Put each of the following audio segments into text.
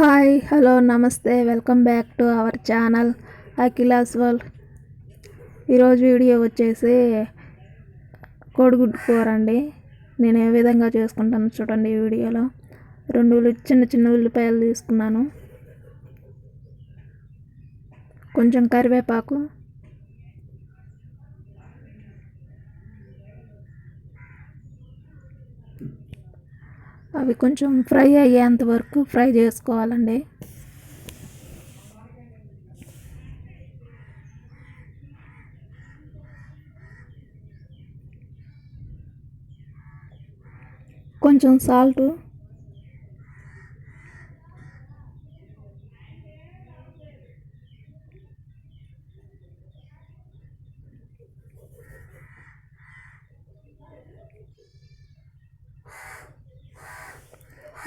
Hi hello నమస్తే welcome back to our channel Akhila's world. ఈరోజు video వచ్చేసి కోడిగుడ్డు కూర అండి. నేను ఏ విధంగా చేసుకుంటాను చూడండి. ఈ వీడియోలో చిన్న చిన్న ఉల్లిపాయలు తీసుకున్నాను, కొంచెం కరివేపాకు, అవి కొంచెం ఫ్రై అయ్యేంత వరకు ఫ్రై చేసుకోవాలండి. కొంచెం సాల్ట్,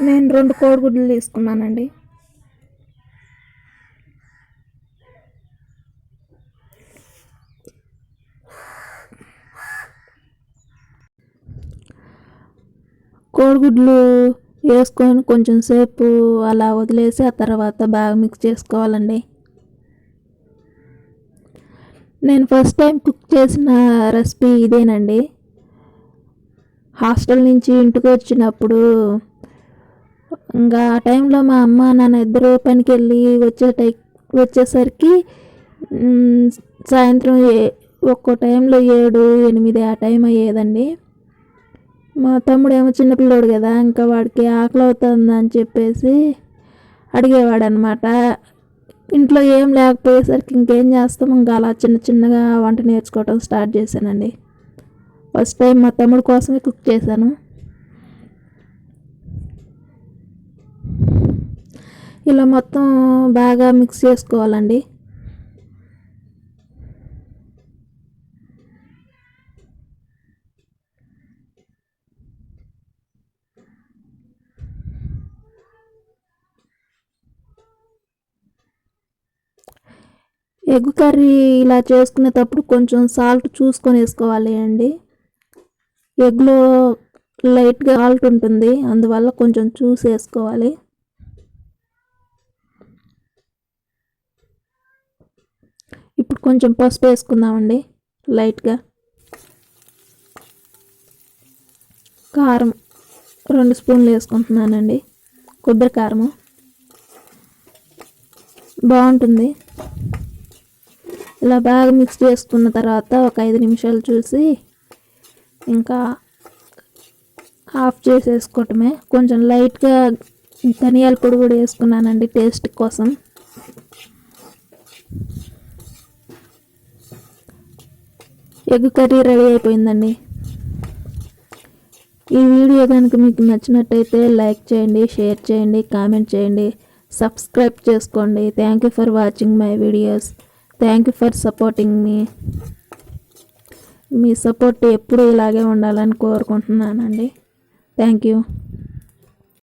నేను 2 కోడిగుడ్లు తీసుకున్నానండి. కోడిగుడ్లు వేసుకొని కొంచెం సేపు అలా వదిలేసి ఆ తర్వాత బాగా మిక్స్ చేసుకోవాలండి. నేను ఫస్ట్ టైం కుక్ చేసిన రెసిపీ ఇదేనండి. హాస్టల్ నుంచి ఇంటికి వచ్చినప్పుడు ఇంకా ఆ టైంలో మా అమ్మ నాన్న ఇద్దరు పనికి వెళ్ళి వచ్చేసరికి సాయంత్రం ఒక్కో టైంలో 7, 8 ఆ టైం అయ్యేదండి. మా తమ్ముడు ఏమో చిన్నపిల్లోడు కదా, ఇంకా వాడికి ఆకలి అవుతుందని చెప్పేసి అడిగేవాడు అనమాట. ఇంట్లో ఏం లేకపోయేసరికి ఇంకేం చేస్తాం, ఇంకా అలా చిన్న చిన్నగా వంట నేర్చుకోవటం స్టార్ట్ చేశానండి. ఫస్ట్ టైం మా తమ్ముడు కోసమే కుక్ చేశాను. ఇలా మొత్తం బాగా మిక్స్ చేసుకోవాలండి. ఎగ్ కర్రీ ఇలా చేసుకునేటప్పుడు కొంచెం సాల్ట్ చూసుకొని వేసుకోవాలి అండి. ఎగ్లో లైట్గా సాల్ట్ ఉంటుంది, అందువల్ల కొంచెం చూసి వేసుకోవాలి. ఇప్పుడు కొంచెం పసుపు వేసుకుందామండి, లైట్గా. కారం 2 స్పూన్లు వేసుకుంటున్నానండి, కొబ్బరి కారము బాగుంటుంది. ఇలా బాగా మిక్స్ చేసుకున్న తర్వాత ఒక 5 నిమిషాలు చూసి ఇంకా ఆఫ్ చేసేసుకోవటమే. కొంచెం లైట్గా ధనియాల పొడి కూడా వేసుకున్నానండి టేస్ట్ కోసం. ఎగ్ కర్రీ రెడీ అయిపోయిందండి. ఈ వీడియో కనుక మీకు నచ్చినట్టయితే లైక్ చేయండి, షేర్ చేయండి, కామెంట్ చేయండి, సబ్స్క్రైబ్ చేసుకోండి. Thank you for watching my videos. Thank you for supporting me. Me support ఎప్పుడూ ఇలాగే ఉండాలని కోరుకుంటున్నానండి. Thank you.